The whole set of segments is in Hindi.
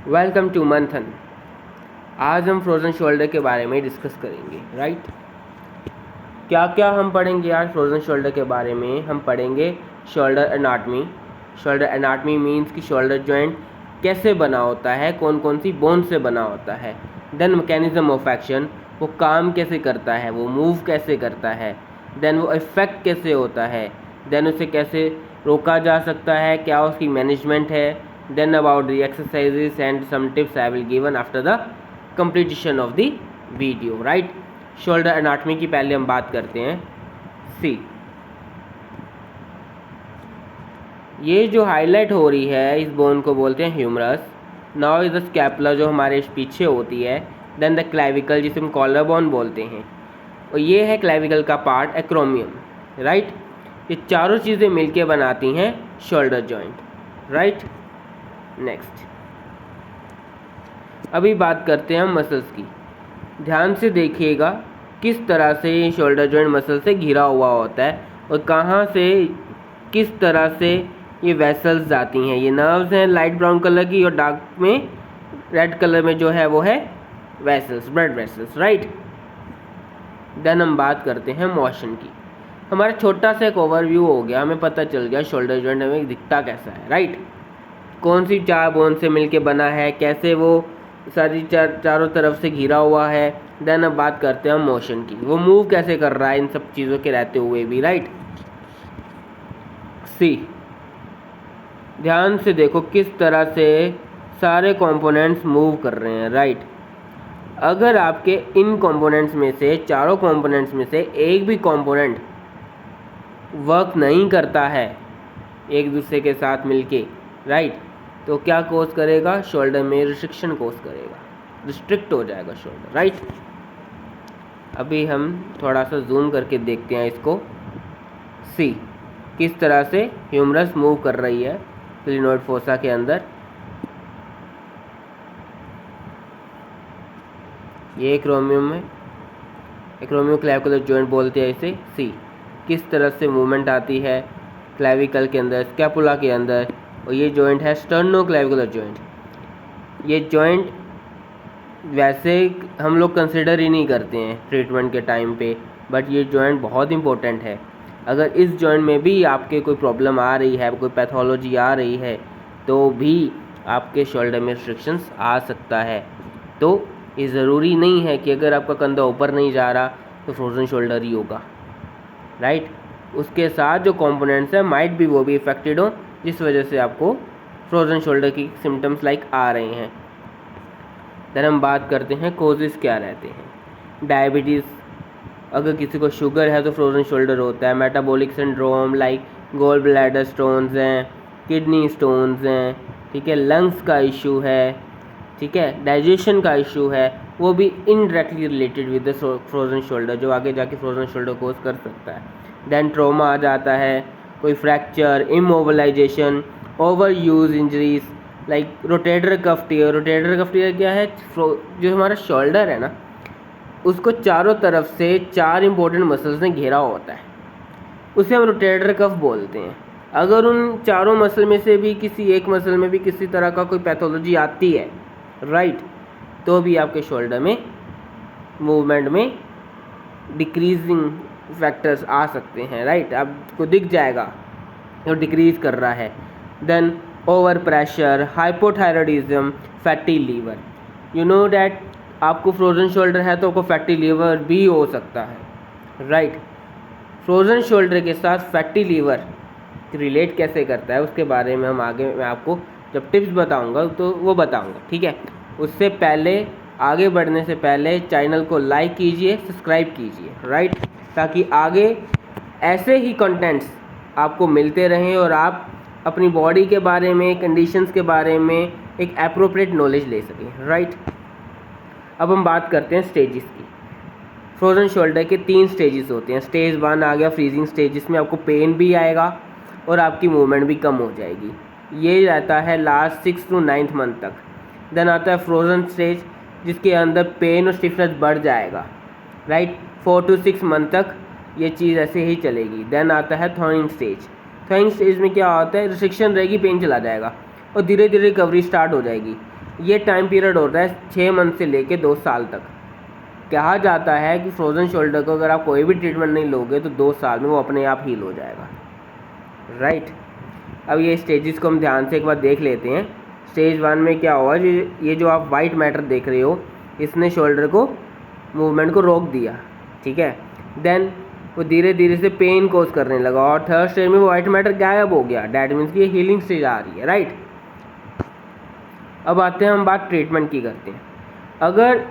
वेलकम टू मंथन। आज हम फ्रोज़न शोल्डर के बारे में डिस्कस करेंगे, राइट। क्या क्या हम पढ़ेंगे आज फ्रोज़न शोल्डर के बारे में? हम पढ़ेंगे shoulder anatomy. Shoulder anatomy means कि शोल्डर जॉइंट कैसे बना होता है, कौन कौन सी बोन से बना होता है। देन मैकेनिज्म ऑफ एक्शन, वो काम कैसे करता है, वो मूव कैसे करता है। देन वो इफ़ेक्ट कैसे होता है। देन उसे कैसे रोका जा सकता है, क्या उसकी मैनेजमेंट है। Then about the exercises and some tips I will given after the completion of the video, right? Shoulder anatomy की पहले हम बात करते हैं। सी, ये जो हाईलाइट हो रही है इस बोन को बोलते हैं humerus. Now is the scapula जो हमारे पीछे होती है। देन द क्लेविकल जिसे हम कॉलर बोन बोलते हैं, और ये है क्लेविकल का पार्ट एक्रोमियम, राइट। ये चारों चीज़ें मिलके बनाती हैं शोल्डर जॉइंट, राइट। नेक्स्ट, अभी बात करते हैं हम मसल्स की। ध्यान से देखिएगा किस तरह से शोल्डर जॉइंट मसल से घिरा हुआ होता है और कहाँ से किस तरह से ये वेसल्स जाती हैं। ये नर्व्स हैं लाइट ब्राउन कलर की, और डार्क में रेड कलर में जो है वो है vessels, blood vessels, right. Then हम बात करते हैं मोशन की। हमारा छोटा सा एक ओवरव्यू हो गया, हमें पता चल गया शोल्डर जॉइंट हमें दिखता कैसा है, राइट। कौन सी चार बोन से मिलके बना है, कैसे वो सारी चारों तरफ से घिरा हुआ है। देन अब बात करते हैं हम मोशन की, वो मूव कैसे कर रहा है इन सब चीज़ों के रहते हुए भी, राइट। सी, ध्यान से देखो किस तरह से सारे कंपोनेंट्स मूव कर रहे हैं, राइट। अगर आपके इन कंपोनेंट्स में से, चारों कंपोनेंट्स में से एक भी कंपोनेंट वर्क नहीं करता है एक दूसरे के साथ मिलके, राइट, तो क्या कोज करेगा? शोल्डर में रिस्ट्रिक्शन कोज करेगा, रिस्ट्रिक्ट हो जाएगा शोल्डर, राइट। अभी हम थोड़ा सा जूम करके देखते हैं इसको। सी, किस तरह से ह्यूमरस मूव कर रही है क्लिनोइड फोसा के अंदर। ये एक्रोमियम है, एक्रोमियो क्लेविकुलर जॉइंट बोलते हैं इसे। सी, किस तरह से मूवमेंट आती है क्लेविकल के अंदर, स्कैपुला के अंदर, और ये जॉइंट है स्टर्नो क्लेविकुलर जॉइंट। ये जॉइंट वैसे हम लोग कंसिडर ही नहीं करते हैं ट्रीटमेंट के टाइम पे, बट ये जॉइंट बहुत इंपॉर्टेंट है। अगर इस जॉइंट में भी आपके कोई प्रॉब्लम आ रही है, कोई पैथोलॉजी आ रही है, तो भी आपके शोल्डर में रिस्ट्रिक्शंस आ सकता है। तो ये ज़रूरी नहीं है कि अगर आपका कंधा ऊपर नहीं जा रहा तो फ्रोजन शोल्डर ही होगा, राइट। उसके साथ जो कंपोनेंट्स हैं माइट भी वो भी इफेक्टेड हो, जिस वजह से आपको फ्रोजन शोल्डर की सिम्टम्स लाइक आ रहे हैं। देन हम बात करते हैं कोजेस क्या रहते हैं। डायबिटीज़, अगर किसी को शुगर है तो फ्रोजन शोल्डर होता है। Metabolic syndrome like gall bladder stones हैं, किडनी स्टोन्स हैं, ठीक है। लंग्स का इशू है, ठीक है। डाइजेशन का इशू है, वो भी indirectly related with the frozen shoulder, जो आगे जाके फ्रोजन शोल्डर कोज कर सकता है। देन ट्रॉमा आ जाता है, कोई fracture, immobilisation, over use injuries like rotator cuff tear. Rotator cuff tear क्या है? जो हमारा शोल्डर है ना, उसको चारों तरफ से चार इंपॉर्टेंट मसल्स ने घेरा होता है, उसे हम रोटेटर कफ बोलते हैं। अगर उन चारों मसल में से भी किसी एक मसल में भी किसी तरह का कोई पैथोलॉजी आती है, राइट, तो भी आपके शोल्डर में मूवमेंट में डिक्रीजिंग फैक्टर्स आ सकते हैं, राइट। आपको दिख जाएगा तो डिक्रीज कर रहा है। Then over pressure, hypothyroidism, fatty liver. You know that आपको फ्रोजन शोल्डर है तो आपको फैटी लीवर भी हो सकता है, राइट। फ्रोजन शोल्डर के साथ फैटी लीवर रिलेट कैसे करता है उसके बारे में हम आगे मैं आपको जब टिप्स बताऊंगा तो वो बताऊंगा, ठीक है। उससे पहले, आगे बढ़ने से पहले चैनल को लाइक कीजिए, सब्सक्राइब कीजिए, राइट, ताकि आगे ऐसे ही कंटेंट्स आपको मिलते रहें और आप अपनी बॉडी के बारे में, कंडीशंस के बारे में एक एप्रोप्रिएट नॉलेज ले सकें, राइट। अब हम बात करते हैं स्टेजेस की। फ्रोजन शोल्डर के 3 स्टेजेस होते हैं। स्टेज 1 आ गया फ्रीजिंग स्टेज, जिसमें आपको पेन भी आएगा और आपकी मूवमेंट भी कम हो जाएगी। ये रहता है लास्ट 6 to 9th मंथ तक। देन आता है फ्रोजन स्टेज, जिसके अंदर पेन और स्टिफनेस बढ़ जाएगा, राइट। 4 to 6 मंथ तक ये चीज़ ऐसे ही चलेगी। देन आता है थॉइंग स्टेज। थॉइंग स्टेज में क्या होता है? रिस्ट्रिक्शन रहेगी, पेन चला जाएगा और धीरे धीरे रिकवरी स्टार्ट हो जाएगी। ये टाइम पीरियड होता है 6 मंथ से लेके 2 साल तक। कहा जाता है कि फ्रोज़न शोल्डर को अगर आप कोई भी ट्रीटमेंट नहीं लोगे तो 2 साल में वो अपने आप हील हो जाएगा, राइट। अब ये स्टेजेस को हम ध्यान से एक बार देख लेते हैं। स्टेज 1 में क्या हुआ, ये जो आप वाइट मैटर देख रहे हो, इसने शोल्डर को मूवमेंट को रोक दिया, ठीक है। देन वो धीरे धीरे से पेन कोज करने लगा और थर्ड स्टेज में वो वाइट मैटर गायब हो गया। डैट मीन्स कि ये हीलिंग स्टेज आ रही है, राइट। अब आते हैं हम बात ट्रीटमेंट की करते हैं। अगर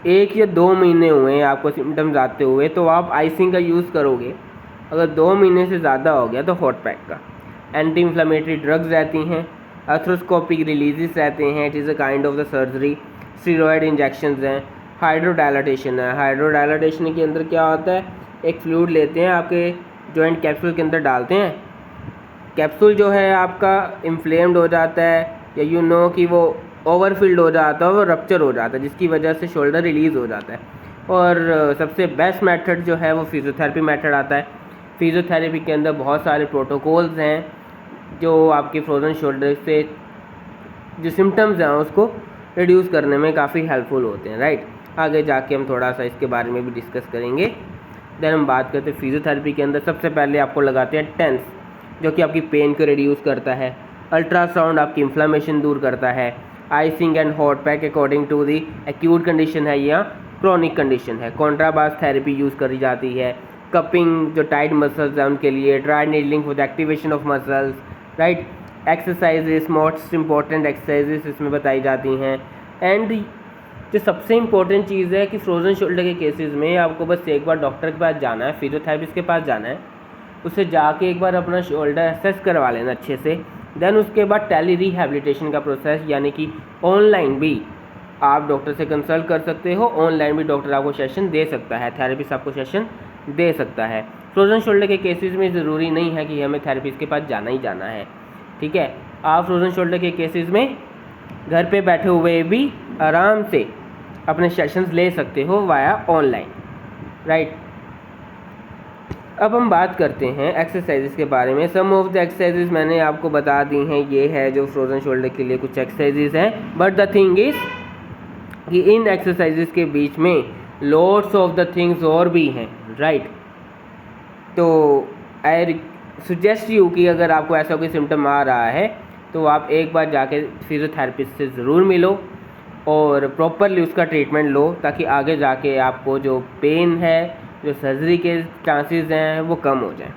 1 या 2 महीने हुए आपको सिम्टम्स आते हुए तो आप आइसिंग का यूज़ करोगे। अगर 2 महीने से ज़्यादा हो गया तो हॉट पैक का। एंटी इन्फ्लेमेटरी ड्रग्स रहती हैं, आर्थ्रोस्कोपिक रिलीजेस रहते हैं, it is a kind of the surgery. Steroid injections हैं, हाइड्रोडायलाटेशन है। हाइड्रोडायलाटेशन के अंदर क्या होता है, एक फ्लूइड लेते हैं, आपके जॉइंट कैप्सूल के अंदर डालते हैं। कैप्सूल जो है आपका इन्फ्लेम्ड हो जाता है या कि वो ओवरफिल्ड हो जाता है, वो रप्चर हो जाता है, जिसकी वजह से शोल्डर रिलीज़ हो जाता है। और सबसे बेस्ट मेथड जो है वो फिजियोथेरेपी मेथड आता है। फिजियोथेरेपी के अंदर बहुत सारे प्रोटोकॉल्स हैं जो आपके फ्रोज़न शोल्डर से जो सिम्टम्स हैं उसको रिड्यूस करने में काफ़ी हेल्पफुल होते हैं, राइट। आगे जाके हम थोड़ा सा इसके बारे में भी डिस्कस करेंगे। देन हम बात करते हैं फिजियोथेरेपी के अंदर सबसे पहले आपको लगाते हैं टेंस, जो कि आपकी पेन को रिड्यूस करता है। अल्ट्रासाउंड आपकी इन्फ्लेमेशन दूर करता है। Icing and hot pack according to the acute condition है या क्रॉनिक कंडीशन है। कॉन्ट्राबास थेरेपी यूज़ करी जाती है। कपिंग जो टाइट मसल्स हैं उनके लिए, dry needling for the activation of muscles, right. Exercises, most important exercises इसमें बताई जाती हैं। एंड जो सबसे इम्पोर्टेंट चीज़ है कि फ्रोज़न शोल्डर के केसेस में आपको बस एक बार डॉक्टर के पास जाना है, फिजियोथेरेपिस्ट के पास जाना है, उससे जाके एक बार अपना शोल्डर असेस करवा लेना अच्छे से। देन उसके बाद टेली रिहैबिलिटेशन का प्रोसेस, यानी कि ऑनलाइन भी आप डॉक्टर से कंसल्ट कर सकते हो, ऑनलाइन भी डॉक्टर आपको सेशन दे सकता है, थेरेपिस्ट आपको सेशन दे सकता है। फ्रोज़न शोल्डर के केसेस में ज़रूरी नहीं है कि हमें थेरेपिस्ट के पास जाना ही जाना है, ठीक है। आप फ्रोज़न शोल्डर के केसेस में घर पे बैठे हुए भी आराम से अपने सेशंस ले सकते हो वाया ऑनलाइन, राइट। अब हम बात करते हैं एक्सरसाइजेस के बारे में। सम ऑफ द एक्सरसाइजेस मैंने आपको बता दी हैं, ये है जो फ्रोज़न शोल्डर के लिए कुछ एक्सरसाइजेस हैं। बट द थिंग इज़ कि इन एक्सरसाइजेस के बीच में लॉट्स ऑफ द थिंग्स और भी हैं, राइट। तो आई सजेस्ट यू कि अगर आपको ऐसा कोई सिम्टम आ रहा है तो आप एक बार जाके फिजियोथेरेपिस्ट से ज़रूर मिलो और प्रॉपरली उसका ट्रीटमेंट लो, ताकि आगे जाके आपको जो पेन है, जो सर्जरी के चांसेस हैं, वो कम हो जाएं,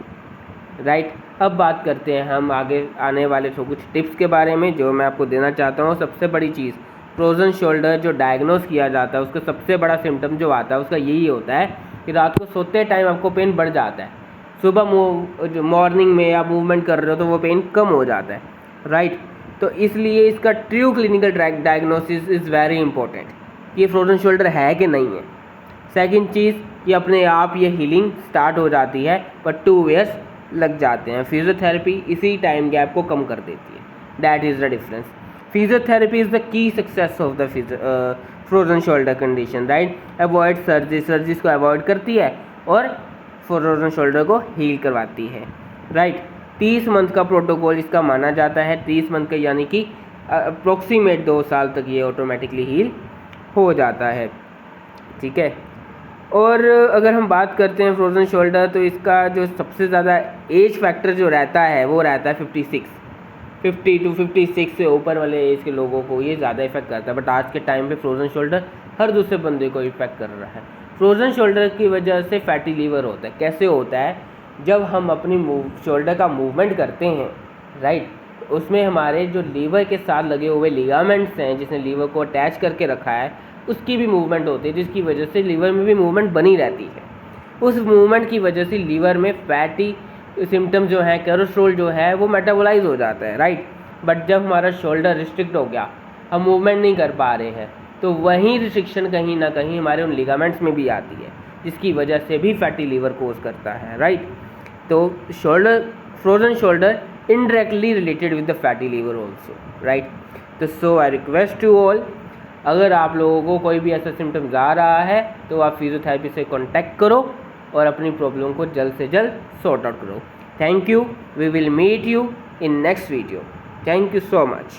राइट। अब बात करते हैं हम आगे आने वाले कुछ टिप्स के बारे में जो मैं आपको देना चाहता हूँ। सबसे बड़ी चीज़, फ्रोज़न शोल्डर जो डायग्नोस किया जाता है उसका सबसे बड़ा सिम्टम जो आता है उसका यही होता है कि रात को सोते टाइम आपको पेन बढ़ जाता है, सुबह मॉर्निंग में आप मूवमेंट कर रहे हो तो वो पेन कम हो जाता है, राइट। तो इसलिए इसका true clinical diagnosis is very important कि ये फ्रोज़न शोल्डर है कि नहीं है। सेकंड चीज़ कि अपने आप ये हीलिंग स्टार्ट हो जाती है, पर 2 ईयर्स लग जाते हैं। फिजियोथेरेपी इसी टाइम गैप को कम कर देती है, that is the difference. Physiotherapy is the key success of the frozen shoulder condition, right. Avoid surgeries को अवॉइड करती है और फ्रोज़न शोल्डर को हील करवाती है, राइट। 30 मंथ का प्रोटोकॉल इसका माना जाता है। 30 मंथ का यानी कि अप्रोक्सीमेट 2 साल तक ये ऑटोमेटिकली हील हो जाता है, ठीक है। और अगर हम बात करते हैं फ्रोज़न शोल्डर तो इसका जो सबसे ज़्यादा एज फैक्टर जो रहता है वो रहता है 50 to 56 से ऊपर वाले एज के लोगों को ये ज़्यादा इफेक्ट करता है। बट आज के टाइम पे फ्रोज़न शोल्डर हर दूसरे बंदे को इफेक्ट कर रहा है। फ्रोज़न शोल्डर की वजह से फैटी लीवर होता है। कैसे होता है, जब हम अपनी शोल्डर का मूवमेंट करते हैं, राइट, उसमें हमारे जो लीवर के साथ लगे हुए लिगामेंट्स हैं जिसने लीवर को अटैच करके रखा है उसकी भी मूवमेंट होती है, जिसकी वजह से लीवर में भी मूवमेंट बनी रहती है। उस मूवमेंट की वजह से लीवर में फैटी सिम्टम जो है, कोलेस्ट्रॉल जो है वो मेटाबोलाइज हो जाता है, राइट। बट जब हमारा शोल्डर रिस्ट्रिक्ट हो गया, हम मूवमेंट नहीं कर पा रहे हैं, तो वहीं रिस्ट्रिक्शन कहीं ना कहीं हमारे उन लिगामेंट्स में भी आती है, जिसकी वजह से भी फैटी लीवर कोज करता है, राइट। तो frozen shoulder indirectly related with the fatty liver also, right. तो so I request you all, अगर आप लोगों को कोई भी ऐसा सिम्टम्स आ रहा है तो आप फिजियोथेरेपी से कॉन्टैक्ट करो और अपनी प्रॉब्लम को जल्द से जल्द सॉर्ट आउट करो। Thank you, we will meet you in next video. Thank you so much.